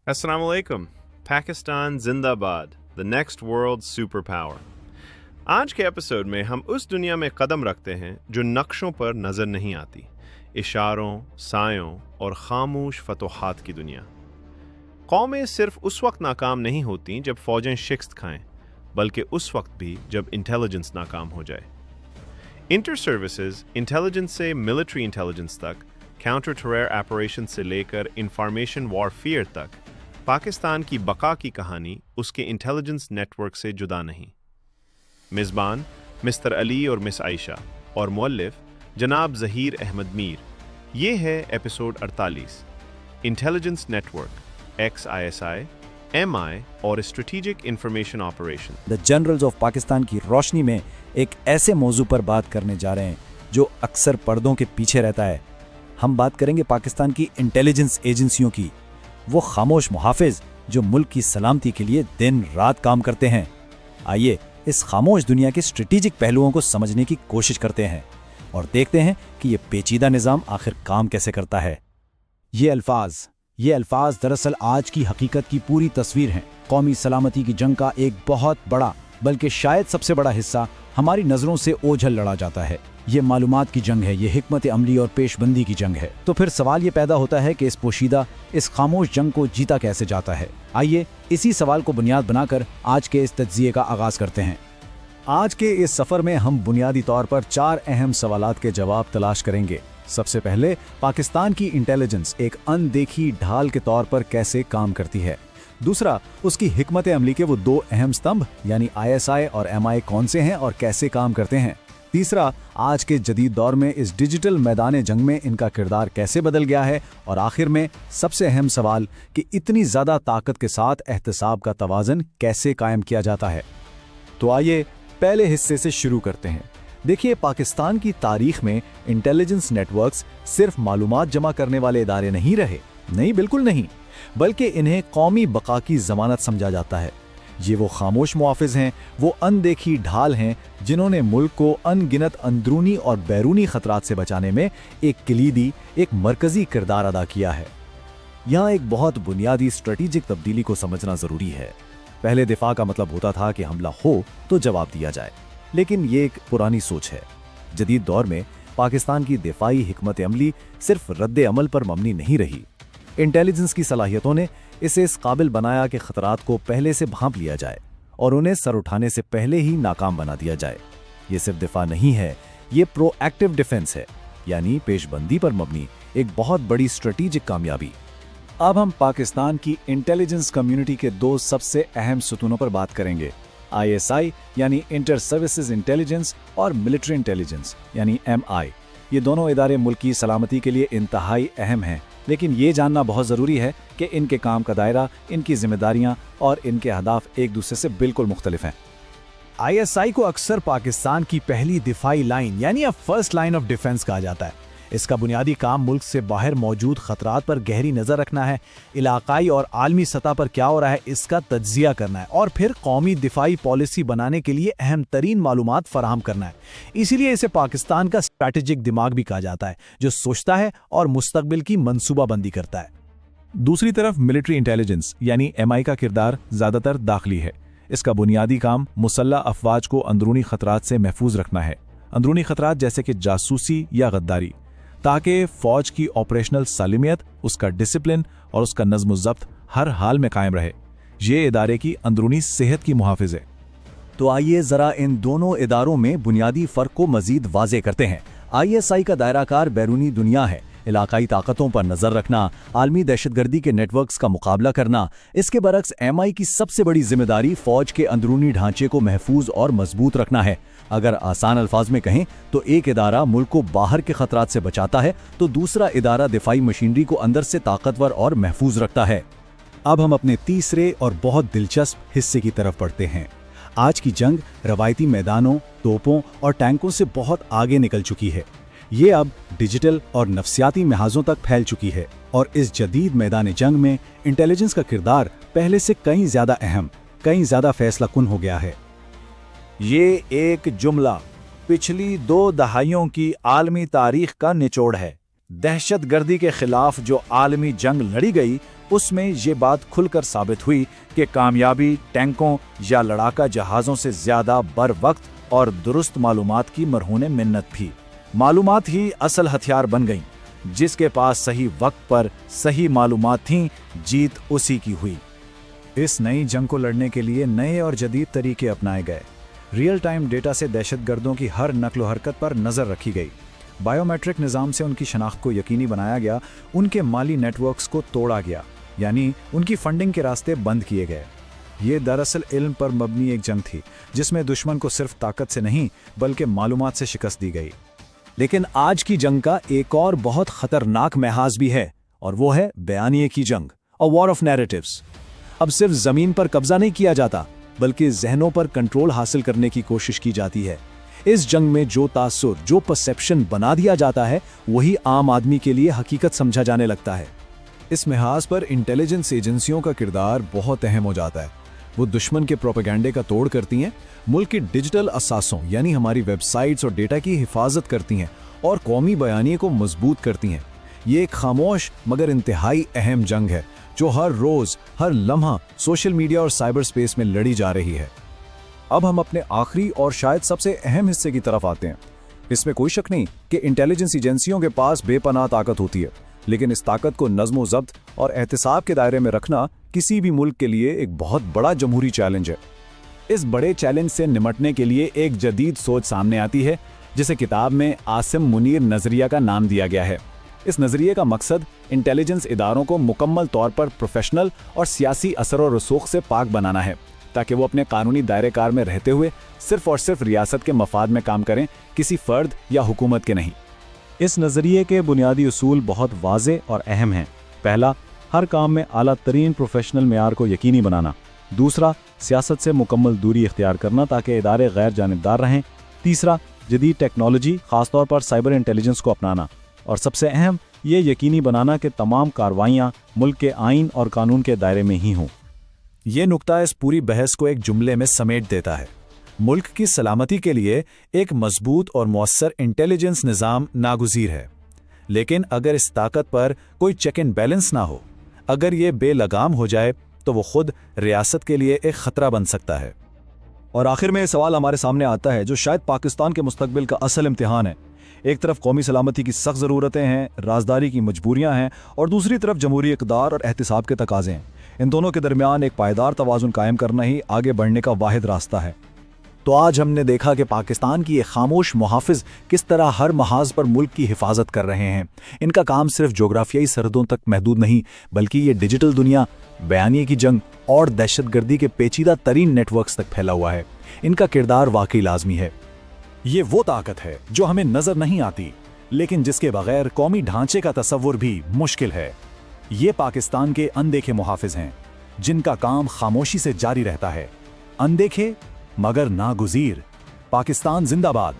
Assalamu alaikum. Pakistan Zindabad, the next world superpower. आज के episode में हम उस दुनिया में कदम रखते हैं जो नक्शों पर नज़र नहीं आती, इशारों, सायों और खामोश फतोहात की दुनिया। कौमें सिर्फ उस वक्त नाकाम नहीं होती जब फ़ौजें शिकस्त खाएं, बल्कि उस वक्त भी जब इंटेलिजेंस नाकाम हो जाए। इंटर सर्विसेज इंटेलिजेंस से मिलिट्री इंटेलिजेंस तक, काउंटर टेरर ऑपरेशन से लेकर इंफॉर्मेशन वॉरफेयर तक, पाकिस्तान की बका की कहानी उसके इंटेलिजेंस नेटवर्क से जुदा नहीं। मिज़बान मिस्टर अली और मिस आयशा और मुअल्लिफ जनाब ज़हीर अहमद मीर। ये है episode 48, intelligence network, XISI, MI और strategic information operation. The generals of Pakistan की रोशनी में एक ऐसे मौजू पर बात करने जा रहे हैं जो अक्सर पर्दों के पीछे रहता है। हम बात करेंगे पाकिस्तान की इंटेलिजेंस एजेंसियों की, वो खामोश मुहाफिज जो मुल्क की सलामती के लिए दिन रात काम करते हैं। आइए इस खामोश दुनिया के स्ट्रेटेजिक पहलुओं को समझने की कोशिश करते हैं और देखते हैं कि ये पेचीदा निज़ाम आखिर काम कैसे करता है। ये अल्फाज दरअसल आज की हकीकत की पूरी तस्वीर हैं। कौमी सलामती की जंग का एक बहुत बड़ा, बल्कि शायद सबसे बड़ा हिस्सा हमारी नज़रों से ओझल लड़ा जाता है। ये मालूमात की जंग है, ये हिकमत अमली और पेशबंदी की जंग है। तो फिर सवाल ये पैदा होता है कि इस पोशीदा, इस खामोश जंग को जीता कैसे जाता है। आइए इसी सवाल को बुनियाद बनाकर आज के इस तज्ज़िये का आगाज़ करते हैं। आज के इस सफ़र में हम बुनियादी तौर पर 4 अहम सवालात के जवाब तलाश करेंगे। सबसे पहले, पाकिस्तान की इंटेलिजेंस एक अनदेखी ढाल के तौर पर कैसे काम करती है। दूसरा, उसकी हिकमत अमली के वो 2 अहम स्तंभ यानी ISI और MI कौन से हैं और कैसे काम करते हैं। तीसरा, आज के जदीद दौर में इस डिजिटल मैदान जंग में इनका किरदार कैसे बदल गया है। और आखिर में सबसे अहम सवाल कि इतनी ज़्यादा ताकत के साथ एहतसाब का तवाज़न कैसे कायम किया जाता है। तो आइए पहले हिस्से से शुरू करते हैं। देखिए, पाकिस्तान की तारीख में इंटेलिजेंस नेटवर्क्स सिर्फ मालूमात जमा करने वाले इदारे नहीं रहे। नहीं, बिल्कुल नहीं, बल्कि इन्हें कौमी बका की ज़मानत समझा जाता है। ये वो खामोश मुहाफिज हैं, वो अनदेखी ढाल हैं जिन्होंने मुल्क को अनगिनत अंदरूनी और बैरूनी खतरात से बचाने में एक कलीदी, एक मरकजी किरदार अदा किया है। यहाँ एक बहुत बुनियादी स्ट्रेटेजिक तब्दीली को समझना ज़रूरी है। पहले दिफा का मतलब होता था कि हमला हो तो जवाब दिया जाए, लेकिन ये एक पुरानी सोच है। जदीद दौर में पाकिस्तान की दिफाई हिकमत अमली सिर्फ रद्द अमल पर मबनी नहीं रही। इंटेलिजेंस की सलाहियतों ने इसे इस काबिल बनाया कि खतरात को पहले से भांप लिया जाए और उन्हें सर उठाने से पहले ही नाकाम बना दिया जाए। ये सिर्फ दिफा नहीं है, ये प्रोएक्टिव डिफेंस है, यानी पेशबंदी पर मबनी एक बहुत बड़ी स्ट्रेटेजिक कामयाबी। अब हम पाकिस्तान की इंटेलिजेंस कम्युनिटी के 2 सबसे अहम सतूनों पर बात करेंगे। ISI यानी इंटर सर्विसेज इंटेलिजेंस और मिलिट्री इंटेलिजेंस यानी MI। ये दोनों इदारे मुल्क की सलामती के लिए इंतहाई अहम हैं, लेकिन ये जानना बहुत ज़रूरी है कि इनके काम का दायरा, इनकी जिम्मेदारियां और इनके अहदाफ एक दूसरे से बिल्कुल मुख्तलिफ हैं। ISI को अक्सर पाकिस्तान की पहली दिफाई लाइन यानी फर्स्ट लाइन ऑफ डिफेंस कहा जाता है। इसका बुनियादी काम मुल्क से बाहर मौजूद खतरात पर गहरी नज़र रखना है, इलाकाई और आलमी सतह पर क्या हो रहा है इसका तज्जिया करना है और फिर कौमी दिफाई पॉलिसी बनाने के लिए अहम तरीन मालूमात फराहम करना है। इसीलिए इसे पाकिस्तान का स्ट्रैटेजिक दिमाग भी कहा जाता है, जो सोचता है और मुस्तकबिल की मंसूबाबंदी करता है। दूसरी तरफ मिलिट्री इंटेलिजेंस यानी MI का किरदार ज़्यादातर दाखिली है। इसका बुनियादी काम मुसल्लह अफवाज को अंदरूनी खतरात से महफूज रखना है। अंदरूनी खतरात जैसे कि जासूसी या गद्दारी, ताकि फौज की ऑपरेशनल सालिमियत, उसका डिसिप्लिन और उसका नज़्म ज़ब्त हर हाल में कायम रहे। ये इदारे की अंदरूनी सेहत की मुहाफिज है। तो आइए ज़रा इन दोनों इदारों में बुनियादी फ़र्क को मज़ीद वाज़े करते हैं। ISI का दायराकार बैरूनी दुनिया है, इलाकाई ताकतों पर नज़र रखना, आलमी दहशतगर्दी के नेटवर्क्स का मुकाबला करना। इसके बरक्स MI की सबसे बड़ी जिम्मेदारी फ़ौज के अंदरूनी ढांचे को महफूज और मजबूत रखना है। अगर आसान अल्फाज में कहें तो एक इदारा मुल्क को बाहर के खतरात से बचाता है, तो दूसरा इदारा दिफाई मशीनरी को अंदर से ताकतवर और महफूज रखता है। अब हम अपने तीसरे और बहुत दिलचस्प हिस्से की तरफ बढ़ते हैं। आज की जंग रवायती मैदानों, तोपों और टैंकों से बहुत आगे निकल चुकी है। ये अब डिजिटल और नफ्सियाती महाजों तक फैल चुकी है और इस जदीद मैदान जंग में इंटेलिजेंस का किरदार पहले से कहीं ज़्यादा अहम, कहीं ज़्यादा फैसला कुन हो गया है। ये एक जुमला पिछली 2 दहाइयों की आलमी तारीख का निचोड़ है। दहशतगर्दी के खिलाफ जो आलमी जंग लड़ी गई उसमें ये बात खुलकर साबित हुई कि कामयाबी टैंकों या लड़ाका जहाज़ों से ज़्यादा बर वक्त और दुरुस्त मालूमात की मरहून मिन्नत थी। मालूमात ही असल हथियार बन गईं। जिसके पास सही वक्त पर सही मालूमात थीं, जीत उसी की हुई। इस नई जंग को लड़ने के लिए नए और जदीद तरीके अपनाए गए। रियल टाइम डेटा से दहशतगर्दों की हर नकलो हरकत पर नज़र रखी गई। बायोमेट्रिक निज़ाम से उनकी शनाख्त को यकीनी बनाया गया। उनके माली नेटवर्क्स को तोड़ा गया, यानी उनकी फंडिंग के रास्ते बंद किए गए। ये दरअसल इल्म पर मबनी एक जंग थी, जिसमें दुश्मन को सिर्फ ताकत से नहीं बल्कि मालूमात से शिकस्त दी गई। लेकिन आज की जंग का एक और बहुत खतरनाक महाज भी है, और वो है बयानिए की जंग, अ वॉर ऑफ नैरेटिव्स। अब सिर्फ जमीन पर कब्जा नहीं किया जाता, बल्कि जहनों पर कंट्रोल हासिल करने की कोशिश की जाती है। इस जंग में जो तासुर, जो परसेप्शन बना दिया जाता है, वही आम आदमी के लिए हकीकत समझा जाने लगता है। इस महाज पर इंटेलिजेंस एजेंसियों का किरदार बहुत अहम हो जाता है। वो दुश्मन के प्रोपेगेंडे का तोड़ करती हैं, मुल्क की डिजिटल असासों यानी हमारी वेबसाइट्स और डेटा की हिफाजत करती हैं और कौमी बयानिए को मजबूत करती हैं। ये एक खामोश मगर इंतहाई अहम जंग है, जो हर रोज हर लम्हा सोशल मीडिया और साइबर स्पेस में लड़ी जा रही है। अब हम अपने आखिरी और शायद सबसे अहम हिस्से की तरफ आते हैं। इसमें कोई शक नहीं कि इंटेलिजेंस एजेंसियों के पास बेपनाह ताकत होती है, लेकिन इस ताकत को नज़्म ज़ब्त और एहतिसाब के दायरे में रखना किसी भी मुल्क के लिए एक बहुत बड़ा जमहूरी चैलेंज है। इस बड़े चैलेंज से निपटने के लिए एक जदीद सोच सामने आती है, जिसे किताब में आसिम मुनीर नज़रिया का नाम दिया गया है। इस नज़रिए का मकसद इंटेलिजेंस इदारों को मुकम्मल तौर पर प्रोफेशनल और सियासी असर और रसूख से पाक बनाना है, ताकि वो अपने कानूनी दायरे कार में रहते हुए सिर्फ और सिर्फ रियासत के मफाद में काम करें, किसी फ़र्द या हुकूमत के नहीं। इस नज़रिए के बुनियादी उसूल बहुत वाज़े और अहम हैं। पहला, हर काम में आला तरीन प्रोफेशनल मेयार को यकीनी बनाना। दूसरा, सियासत से मुकम्मल दूरी इख्तियार करना ताकि इदारे गैर जानिबदार रहें। तीसरा, जदीद टेक्नोलॉजी ख़ासतौर पर साइबर इंटेलिजेंस को अपनाना। और सबसे अहम, ये यकीनी बनाना कि तमाम कार्रवाइयाँ मुल्क के आइन और कानून के दायरे में ही हों। ये नुक्ता इस पूरी बहस को एक जुमले में समेट देता है। मुल्क की सलामती के लिए एक मजबूत और मौसर इंटेलिजेंस निज़ाम नागुज़ीर है, लेकिन अगर इस ताकत पर कोई चेक एंड बैलेंस ना हो, अगर ये बेलगाम हो जाए, तो वो खुद रियासत के लिए एक ख़तरा बन सकता है। और आखिर में ये सवाल हमारे सामने आता है, जो शायद पाकिस्तान के मुस्तकबिल का असल इम्तिहान है। एक तरफ कौमी सलामती की सख्त ज़रूरतें हैं, राजदारी की मजबूरियाँ हैं, और दूसरी तरफ जमहूरी इक़दार और एहतिसाब के तकाज़े हैं। इन दोनों के दरमियान एक पायदार तवाज़ुन कायम करना ही आगे बढ़ने का वाहिद रास्ता है। तो आज हमने देखा कि पाकिस्तान की ये खामोश मुहाफ़िज़ किस तरह हर महाज पर मुल्क की हिफाजत कर रहे हैं। इनका काम सिर्फ जोग्राफियाई सरहदों तक महदूद नहीं, बल्कि ये डिजिटल दुनिया, बयानिए की जंग और दहशतगर्दी के पेचीदा तरीन नेटवर्क्स तक फैला हुआ है। इनका किरदार वाकई लाजमी है। ये वो ताकत है जो हमें नज़र नहीं आती, लेकिन जिसके बगैर कौमी ढांचे का तसव्वुर भी मुश्किल है। ये पाकिस्तान के अनदेखे मुहाफ़िज़ हैं, जिनका काम खामोशी से जारी रहता है। अनदेखे मगर नागुज़ीर। पाकिस्तान जिंदाबाद।